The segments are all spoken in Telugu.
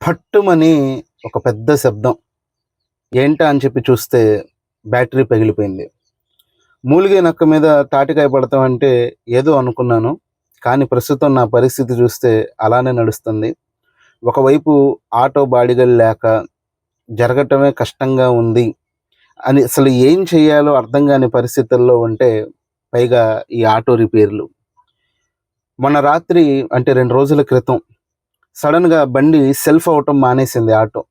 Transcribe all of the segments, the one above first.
ఫట్టుమని ఒక పెద్ద శబ్దం. ఏంటా అని చెప్పి చూస్తే బ్యాటరీ పగిలిపోయింది. మూలిగే నక్క మీద తాటికాయ పడతాం అంటే ఏదో అనుకున్నాను. కానీ ప్రస్తుతం నా పరిస్థితి చూస్తే అలానే నడుస్తుంది. ఒకవైపు ఆటో బాడిగలు లేక జరగటమే కష్టంగా ఉంది అని అసలు ఏం చేయాలో అర్థం కాని పరిస్థితుల్లో ఉంటే పైగా ఈ ఆటో రిపేర్లు. మొన్న రాత్రి అంటే 2 రోజుల క్రితం సడన్‌గా బండి సెల్ఫ్ అవ్వటం మానేసింది ఆటో.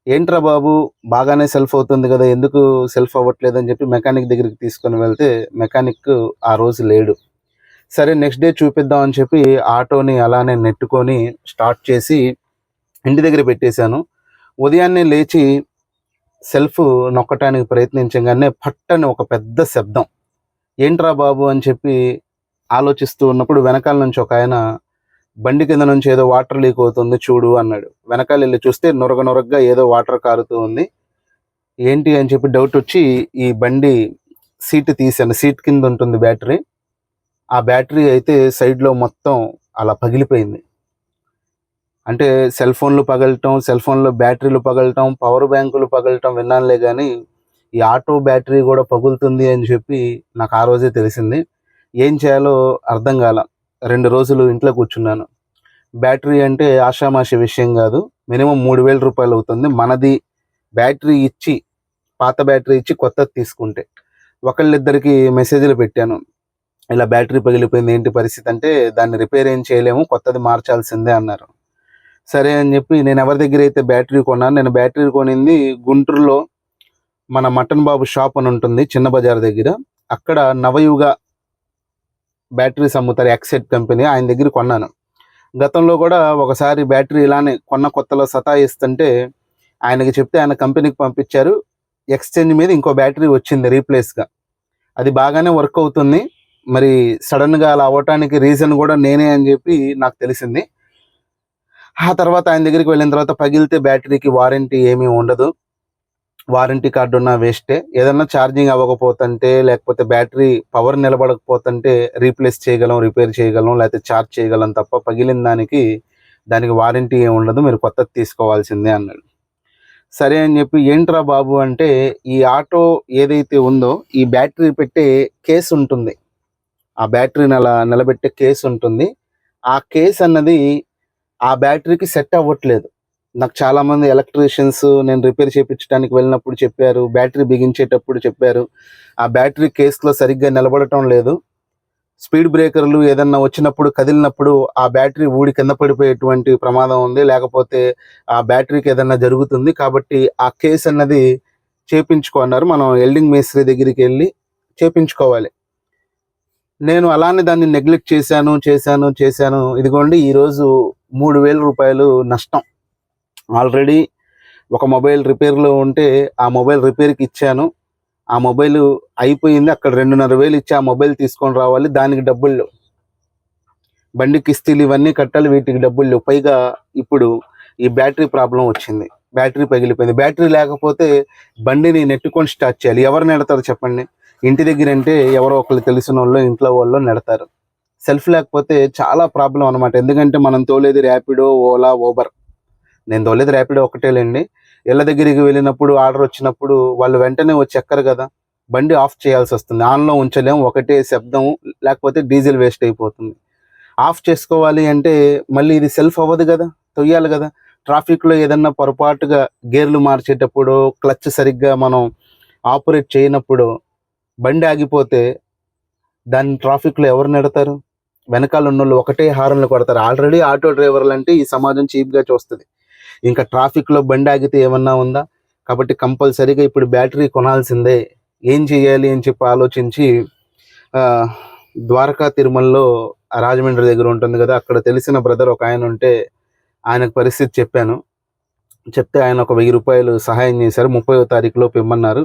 ఏంట్రా బాబు! బాగానే సెల్ఫ్ అవుతుంది గదా! ఎందుకు సెల్ఫ్ అవ్వట్లేదని చెప్పి మెకానిక్ దగ్గరికి తీసుకొని వెళ్తే మెకానిక్ ఆ రోజు లేడు. సరే నెక్స్ట్ డే చూపిద్దాం అని చెప్పి ఆటోని అలానే నెట్టుకొని స్టార్ట్ చేసి ఇంటి దగ్గర పెట్టేశాను. ఉదయాన్నే లేచి సెల్ఫ్ నొక్కటానికి ప్రయత్నించంగానే ఫట్టని ఒక పెద్ద శబ్దం. ఏంట్రా బాబు! అని చెప్పి ఆలోచిస్తూ ఉన్నప్పుడు వెనకాల నుంచి ఒకాయన బండి కింద నుంచి ఏదో వాటర్ లీక్ అవుతుంది చూడు అన్నాడు. వెనకాల వెళ్ళి చూస్తే నొరగ నొరగ్గా ఏదో వాటర్ కారుతూ ఉంది. ఏంటి అని చెప్పి డౌట్ వచ్చి ఈ బండి సీట్ తీశాను. సీట్ కింద ఉంటుంది బ్యాటరీ. ఆ బ్యాటరీ అయితే సైడ్‌లో మొత్తం అలా పగిలిపోయింది. అంటే సెల్ ఫోన్‌లు పగలటం, సెల్ ఫోన్‌లో బ్యాటరీలు పగలటం, పవర్ బ్యాంకులు పగలటం విన్నానులే గానీ, ఈ ఆటో బ్యాటరీ గూడా పగులుతుంది అని చెప్పి నాకు ఆ రోజే తెలిసింది. ఏం చేయాలో అర్థం గాల. 2 రోజులు ఇంట్లో కూర్చున్నాను. బ్యాటరీ అంటే ఆషామాషీ విషయం గాదు. మినిమమ్ రూ. 3000 అవుతుంది. మనది బ్యాటరీ ఇచ్చి, పాత బ్యాటరీ ఇచ్చి కొత్తది తీసుకుంటే. ఒకళ్ళిద్దరికి మెసేజ్‌లు పెట్టాను. ఇలా బ్యాటరీ పగిలిపోయింది ఏంటి పరిస్థితి అంటే, దాన్ని రిపేర్ ఏం చేయలేము, కొత్తది మార్చాల్సిందే అన్నారు. సరే అని చెప్పి నేను ఎవరి దగ్గర అయితే బ్యాటరీ కొన్నాను, నేను బ్యాటరీ కొనింది గుంటూరులో మన మటన్ బాబు షాప్ అని ఉంటుంది చిన్న బజార్ దగ్గర. అక్కడ నవయుగ బ్యాటరీస్ అమ్ముతారు, ఎక్సెట్ కంపెనీ, ఆయన దగ్గర కొన్నాను. గతంలో కూడా ఒకసారి బ్యాటరీ ఇలానే కొన్న కొత్తలో సతాయిస్తుంటే ఆయనకి చెప్తే ఆయన కంపెనీకి పంపించారు. ఎక్స్చేంజ్ మీద ఇంకో బ్యాటరీ వచ్చింది రీప్లేస్గా. అది బాగానే వర్క్ అవుతుంది. మరి సడన్గా అలా అవ్వటానికి రీజన్ కూడా నేనే అని చెప్పి నాకు తెలిసింది. ఆ తర్వాత ఆయన దగ్గరికి వెళ్ళిన తర్వాత పగిలితే బ్యాటరీకి వారంటీ ఏమీ ఉండదు, వారంటీ కార్డు ఉన్న వేస్టే. ఏదన్నా ఛార్జింగ్ అవ్వకపోతుంటే లేకపోతే బ్యాటరీ పవర్ నిలబడకపోతుంటే రీప్లేస్ చేయగలం, రిపేర్ చేయగలం, లేకపోతే ఛార్జ్ చేయగలం తప్ప పగిలిన దానికి వారంటీ ఏమి ఉండదు, మీరు కొత్తది తీసుకోవాల్సిందే అన్నాడు. సరే అని చెప్పి ఏంట్రా బాబు అంటే, ఈ ఆటో ఏదైతే ఉందో ఈ బ్యాటరీ పెట్టే కేసు ఉంటుంది, ఆ బ్యాటరీని అలా నిలబెట్టే కేసు ఉంటుంది. ఆ కేసు అన్నది ఆ బ్యాటరీకి సెట్ అవ్వట్లేదు. నాకు చాలామంది ఎలక్ట్రీషియన్స్ నేను రిపేర్ చేయించడానికి వెళ్ళినప్పుడు చెప్పారు, బ్యాటరీ బిగించేటప్పుడు చెప్పారు, ఆ బ్యాటరీ కేసులో సరిగ్గా నిలబడటం లేదు. స్పీడ్ బ్రేకర్లు ఏదన్నా వచ్చినప్పుడు కదిలినప్పుడు ఆ బ్యాటరీ ఊడి కింద పడిపోయేటువంటి ప్రమాదం ఉంది, లేకపోతే ఆ బ్యాటరీకి ఏదన్నా జరుగుతుంది. కాబట్టి ఆ కేసు అన్నది చేపించుకో అన్నారు. మనం ఎల్డింగ్ మేస్త్రి దగ్గరికి వెళ్ళి చేపించుకోవాలి. నేను అలానే దాన్ని నెగ్లెక్ట్ చేశాను. ఇదిగోండి ఈరోజు రూ. 3000 నష్టం. ఆల్రెడీ ఒక మొబైల్ రిపేర్లో ఉంటే ఆ మొబైల్ రిపేర్కి ఇచ్చాను. ఆ మొబైల్ అయిపోయింది. అక్కడ 2,500 ఇచ్చి ఆ మొబైల్ తీసుకొని రావాలి. దానికి డబ్బులు లేవు. బండి కిస్తీలు ఇవన్నీ కట్టాలి, వీటికి డబ్బులు లేవు. పైగా ఇప్పుడు ఈ బ్యాటరీ ప్రాబ్లం వచ్చింది. బ్యాటరీ పగిలిపోయింది. బ్యాటరీ లేకపోతే బండిని నెట్టుకొని స్టార్ట్ చేయాలి. ఎవరు నెడతారు చెప్పండి? ఇంటి దగ్గర అంటే ఎవరో ఒకళ్ళు తెలిసిన వాళ్ళు, ఇంట్లో వాళ్ళు నెడతారు. సెల్ఫ్ లేకపోతే చాలా ప్రాబ్లం అనమాట. ఎందుకంటే మనం తోలేది ర్యాపిడో, ఓలా, ఊబర్. నేను తోలేది ర్యాపిడో ఒకటేలేండి. ఇళ్ళ దగ్గరికి వెళ్ళినప్పుడు ఆర్డర్ వచ్చినప్పుడు వాళ్ళు వెంటనే వచ్చి ఎక్కరు కదా, బండి ఆఫ్ చేయాల్సి వస్తుంది. ఆన్లో ఉంచలేము, ఒకటే శబ్దం, లేకపోతే డీజిల్ వేస్ట్ అయిపోతుంది. ఆఫ్ చేసుకోవాలి అంటే మళ్ళీ ఇది సెల్ఫ్ అవ్వదు కదా, తొయ్యాలి కదా. ట్రాఫిక్లో ఏదన్నా పొరపాటుగా గేర్లు మార్చేటప్పుడు, క్లచ్ సరిగ్గా మనం ఆపరేట్ చేయనప్పుడు బండి ఆగిపోతే దాన్ని ట్రాఫిక్లో ఎవరు నెడతారు? వెనకాల ఉన్నోళ్ళు ఒకటే హారన్లు కొడతారు. ఆల్రెడీ ఆటో డ్రైవర్లు అంటే ఈ సమాజం చీప్గా చూస్తుంది. ఇంకా ట్రాఫిక్లో బండి ఆగితే ఏమన్నా ఉందా? కాబట్టి కంపల్సరీగా ఇప్పుడు బ్యాటరీ కొనాల్సిందే. ఏం చేయాలి అని చెప్పి ఆలోచించి ద్వారకా తిరుమలలో రాజమండ్రి దగ్గర ఉంటుంది కదా, అక్కడ తెలిసిన బ్రదర్ ఒక ఆయన ఉంటే ఆయనకు పరిస్థితి చెప్పాను. చెప్తే ఆయన ఒక రూ. 1000 సహాయం చేశారు. 30వ తారీఖు లోపు ఇమ్మన్నారు.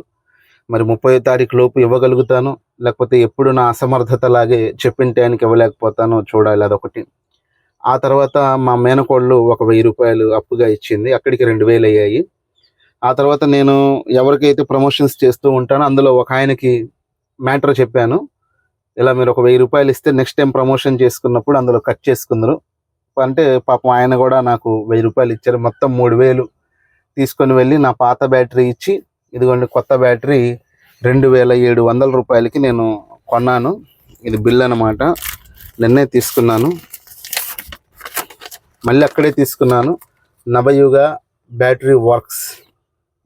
మరి 30వ తారీఖు లోపు ఇవ్వగలుగుతాను, లేకపోతే ఎప్పుడు నా అసమర్థత లాగే చెప్పిన టైంకి ఇవ్వలేకపోతానో చూడాలి, అదొకటి. ఆ తర్వాత మా మేనకోళ్ళు ఒక రూ. 1000 అప్పుగా ఇచ్చింది. అక్కడికి 2000 అయ్యాయి. ఆ తర్వాత నేను ఎవరికైతే ప్రమోషన్స్ చేస్తూ ఉంటానో అందులో ఒక ఆయనకి మ్యాటర్ చెప్పాను. ఇలా మీరు ఒక రూ. 1000 ఇస్తే నెక్స్ట్ టైం ప్రమోషన్ చేసుకున్నప్పుడు అందులో కట్ చేసుకుందరు, అంటే పాపం ఆయన కూడా నాకు 1000 రూపాయలు ఇచ్చారు. మొత్తం 3000 తీసుకొని వెళ్ళి నా పాత బ్యాటరీ ఇచ్చి, ఇదిగోండి కొత్త బ్యాటరీ 2700 రూపాయలకి నేను కొన్నాను. ఇది బిల్ అన్నమాట. నిన్నే తీసుకున్నాను, మళ్ళీ అక్కడే తీసుకున్నాను. నవయుగ బ్యాటరీ వర్క్స్,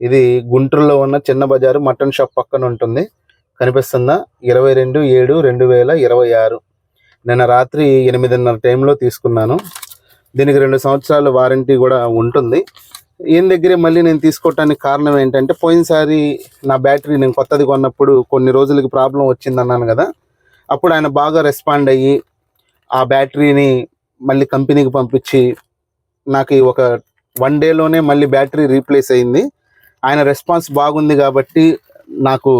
ఇది గుంటూరులో ఉన్న చిన్న బజారు మటన్ షాప్ పక్కన ఉంటుంది. కనిపిస్తుందా? 22/7/2026. నిన్న రాత్రి 8:30 టైంలో తీసుకున్నాను. దీనికి 2 సంవత్సరాలు వారంటీ కూడా ఉంటుంది. ఈయన దగ్గరే మళ్ళీ నేను తీసుకోవటానికి కారణం ఏంటంటే, పోయినసారి నా బ్యాటరీ నేను కొత్తది కొన్నప్పుడు కొన్ని రోజులకి ప్రాబ్లం వచ్చింది అన్నాను కదా, అప్పుడు ఆయన బాగా రెస్పాండ్ అయ్యి ఆ బ్యాటరీని మళ్ళీ కంపెనీకి పంపించి నాకు ఒక 1 డేలోనే మళ్ళీ బ్యాటరీ రీప్లేస్ అయింది. ఆయన రెస్పాన్స్ బాగుంది కాబట్టి నాకు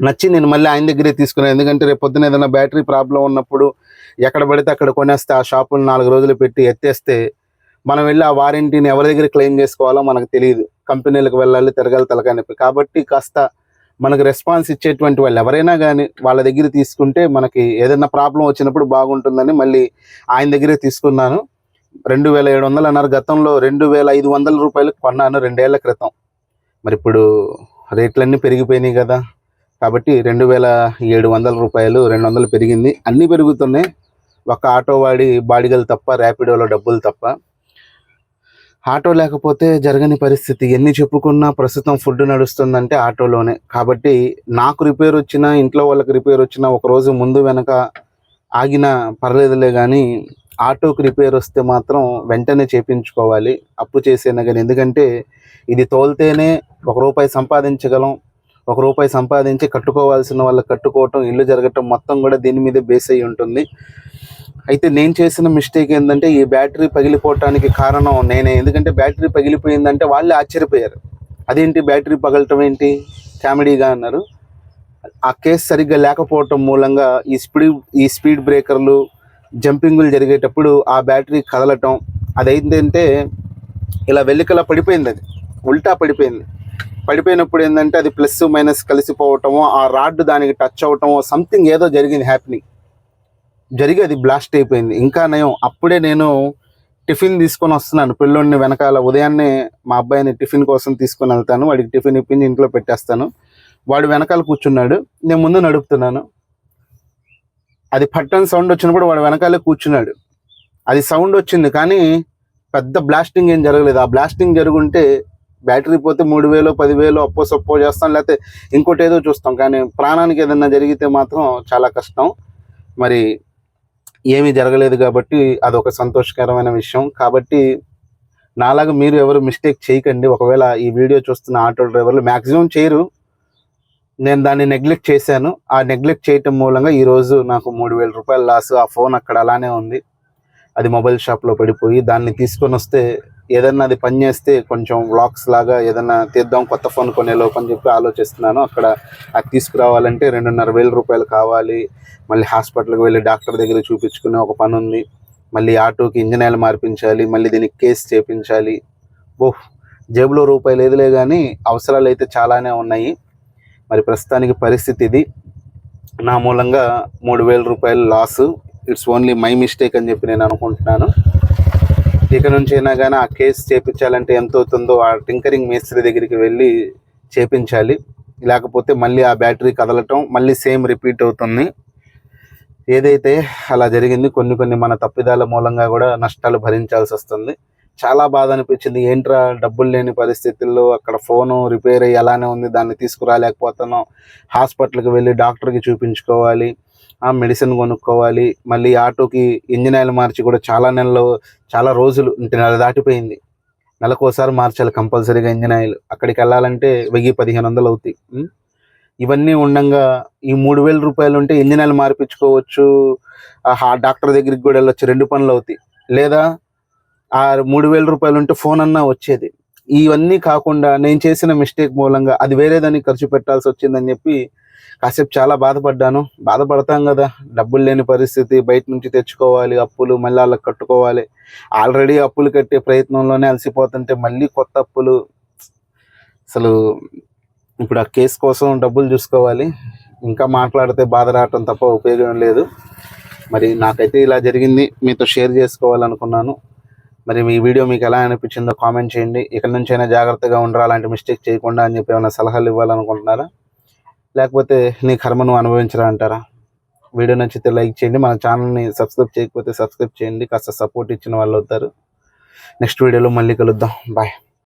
నచ్చి నేను మళ్ళీ ఆయన దగ్గరే తీసుకున్నాను. ఎందుకంటే రేపు పొద్దున ఏదైనా బ్యాటరీ ప్రాబ్లం ఉన్నప్పుడు ఎక్కడ పడితే అక్కడ కొనేస్తే ఆ షాపులు 4 రోజులు పెట్టి ఎత్తేస్తే మనం వెళ్ళి ఆ వారంటీని ఎవరి దగ్గర క్లెయిమ్ చేసుకోవాలో మనకు తెలియదు. కంపెనీలకు వెళ్ళాలి, తిరగాలి, తలకాయ నొప్పి. కాబట్టి కాస్త మనకు రెస్పాన్స్ ఇచ్చేటువంటి వాళ్ళు ఎవరైనా కానీ వాళ్ళ దగ్గర తీసుకుంటే మనకి ఏదైనా ప్రాబ్లం వచ్చినప్పుడు బాగుంటుందని మళ్ళీ ఆయన దగ్గరే తీసుకున్నాను. 2700 అన్నారు. గతంలో 2500 రూపాయలకు కొన్నాను 2 ఏళ్ల క్రితం. మరి ఇప్పుడు రేట్లన్నీ పెరిగిపోయినాయి కదా, కాబట్టి 2700 రూపాయలు 200 పెరిగింది. అన్నీ పెరుగుతున్నాయి. ఒక ఆటో వాడి బాడిగలు తప్ప, ర్యాపిడోలో డబ్బులు తప్ప. ఆటో లేకపోతే జరగని పరిస్థితి. ఎన్ని చెప్పుకున్నా ప్రస్తుతం ఫుడ్ నడుస్తుందంటే ఆటోలోనే. కాబట్టి నాకు రిపేర్ వచ్చినా, ఇంట్లో వాళ్ళకి రిపేర్ వచ్చినా ఒకరోజు ముందు వెనక ఆగినా పర్లేదులే, కానీ ఆటోకి రిపేర్ వస్తే మాత్రం వెంటనే చేయించుకోవాలి, అప్పు చేసేనా కానీ. ఎందుకంటే ఇది తోలితేనే ₹1 సంపాదించగలం. ₹1 సంపాదించి కట్టుకోవాల్సిన వాళ్ళకి కట్టుకోవటం, ఇల్లు జరగటం మొత్తం కూడా దీని మీదే బేస్ అయ్యి ఉంటుంది. అయితే నేను చేసిన మిస్టేక్ ఏంటంటే, ఈ బ్యాటరీ పగిలిపోవటానికి కారణం నేనే. ఎందుకంటే బ్యాటరీ పగిలిపోయిందంటే వాళ్ళే ఆశ్చర్యపోయారు. అదేంటి బ్యాటరీ పగలటం ఏంటి, కామెడీగా అన్నారు. ఆ కేసు సరిగ్గా లేకపోవటం మూలంగా ఈ స్పీడ్ బ్రేకర్లు, జంపింగులు జరిగేటప్పుడు ఆ బ్యాటరీ కదలటం, అదేంటంటే ఇలా వెల్లికలా పడిపోయింది. అది ఉల్టా పడిపోయింది. పడిపోయినప్పుడు ఏంటంటే అది ప్లస్ మైనస్ కలిసిపోవటమో, ఆ రాడ్ దానికి టచ్ అవటమో, సంథింగ్ ఏదో జరిగింది, హ్యాపెనింగ్ జరిగి అది బ్లాస్ట్ అయిపోయింది. ఇంకా నయం, అప్పుడే నేను టిఫిన్ తీసుకొని వస్తున్నాను. పిల్లోడిని వెనకాల ఉదయాన్నే మా అబ్బాయిని టిఫిన్ కోసం తీసుకొని వెళ్తాను. వాడికి టిఫిన్ ఇప్పించి ఇంట్లో పెట్టేస్తాను. వాడు వెనకాల కూర్చున్నాడు, నేను ముందు నడుపుతున్నాను. అది పట్టన్ సౌండ్ వచ్చినప్పుడు వాడు వెనకాలే కూర్చున్నాడు. అది సౌండ్ వచ్చింది కానీ పెద్ద బ్లాస్టింగ్ ఏం జరగలేదు. ఆ బ్లాస్టింగ్ జరుగుంటే బ్యాటరీ పోతే 3000 10,000 అప్పో సప్పో చేస్తాం, లేకపోతే ఇంకోటి ఏదో చూస్తాం. కానీ ప్రాణానికి ఏదన్నా జరిగితే మాత్రం చాలా కష్టం. మరి ఏమీ జరగలేదు కాబట్టి అదొక సంతోషకరమైన విషయం. కాబట్టి నాలాగా మీరు ఎవరు మిస్టేక్ చేయకండి. ఒకవేళ ఈ వీడియో చూస్తున్న ఆటో డ్రైవర్లు మ్యాక్సిమం చేయరు. నేను దాన్ని నెగ్లెక్ట్ చేశాను. ఆ నెగ్లెక్ట్ చేయటం మూలంగా ఈరోజు నాకు 3000 రూపాయలు లాస్. ఆ ఫోన్ అక్కడ అలానే ఉంది, అది మొబైల్ షాప్లో పడిపోయి. దాన్ని తీసుకొని వస్తే ఏదన్నా అది పని చేస్తే కొంచెం వ్లాగ్స్ లాగా ఏదన్నా తీద్దాం, కొత్త ఫోన్ కొనే లోపు అని చెప్పి ఆలోచిస్తున్నాను. అక్కడ అది తీసుకురావాలంటే 2,500 రూపాయలు కావాలి. మళ్ళీ హాస్పిటల్కి వెళ్ళి డాక్టర్ దగ్గర చూపించుకునే ఒక పని ఉంది. మళ్ళీ ఆటోకి ఇంజిన్ ఆయిల్ మార్పించాలి, మళ్ళీ దీనికి కేసు చేయించాలి. జేబులో రూపాయి లేదులే, కానీ అవసరాలు అయితే చాలానే ఉన్నాయి. మరి ప్రస్తుతానికి పరిస్థితి ఇది. నా మూలంగా 3000 రూపాయలు loss. It's only my mistake అని చెప్పి నేను అనుకుంటున్నాను. ఇక నుంచి అయినా కానీ ఆ కేసు చేయించాలంటే ఎంత అవుతుందో ఆ టింకరింగ్ మేస్త్రి దగ్గరికి వెళ్ళి చేయించాలి. లేకపోతే మళ్ళీ ఆ బ్యాటరీ కదలటం మళ్ళీ సేమ్ రిపీట్ అవుతుంది. ఏదైతే అలా జరిగింది. కొన్ని మన తప్పిదాల మూలంగా కూడా నష్టాలు భరించాల్సి వస్తుంది. చాలా బాధ అనిపించింది. ఏంట్రా డబ్బులు లేని పరిస్థితుల్లో అక్కడ ఫోను రిపేర్ అయ్యి అలానే ఉంది, దాన్ని తీసుకురాలేకపోతున్నాం. హాస్పిటల్కి వెళ్ళి డాక్టర్కి చూపించుకోవాలి, ఆ మెడిసిన్ కొనుక్కోవాలి. మళ్ళీ ఆటోకి ఇంజిన్ ఆయిల్ మార్చి కూడా చాలా రోజులు, నెల దాటిపోయింది. నెలకోసారి మార్చాలి కంపల్సరీగా ఇంజిన్ ఆయిల్. అక్కడికి వెళ్ళాలంటే 1000-1500 అవుతాయి. ఇవన్నీ ఉండగా ఈ 3000 రూపాయలు ఉంటే ఇంజిన్ ఆయిల్ మార్పించుకోవచ్చు, డాక్టర్ దగ్గరికి కూడా వెళ్ళొచ్చు, 2 పనులు అవుతాయి. లేదా ఆ 3000 రూపాయలు ఉంటే ఫోన్ అన్నా వచ్చేది. ఇవన్నీ కాకుండా నేను చేసిన మిస్టేక్ మూలంగా అది వేరే దానికి ఖర్చు పెట్టాల్సి వచ్చిందని చెప్పి కాసేపు చాలా బాధపడ్డాను. బాధపడతాం కదా, డబ్బులు లేని పరిస్థితి, బయట నుంచి తెచ్చుకోవాలి, అప్పులు మళ్ళీ వాళ్ళకి కట్టుకోవాలి. ఆల్రెడీ అప్పులు కట్టే ప్రయత్నంలోనే అలసిపోతుంటే మళ్ళీ కొత్త అప్పులు. అసలు ఇప్పుడు ఆ కేసు కోసం డబ్బులు చూసుకోవాలి. ఇంకా మాట్లాడితే బాధ రావటం తప్ప ఉపయోగం లేదు. మరి నాకైతే ఇలా జరిగింది, మీతో షేర్ చేసుకోవాలనుకున్నాను. మరి మీ వీడియో మీకు ఎలా అనిపించిందో కామెంట్ చేయండి. ఇక్కడి నుంచైనా జాగ్రత్తగా ఉండరా, అలాంటి మిస్టేక్ చేయకుండా అని చెప్పి ఏమైనా సలహాలు ఇవ్వాలనుకుంటున్నారా, లేకపోతే నీ కర్మను అనుభవించరా అంటారా? వీడియో నచ్చితే లైక్ చేయండి. మన ఛానల్ని సబ్స్క్రైబ్ చేయకపోతే సబ్స్క్రైబ్ చేయండి. కాస్త సపోర్ట్ ఇచ్చిన వాళ్ళు అవుతారు. నెక్స్ట్ వీడియోలో మళ్ళీ కలుద్దాం. బాయ్.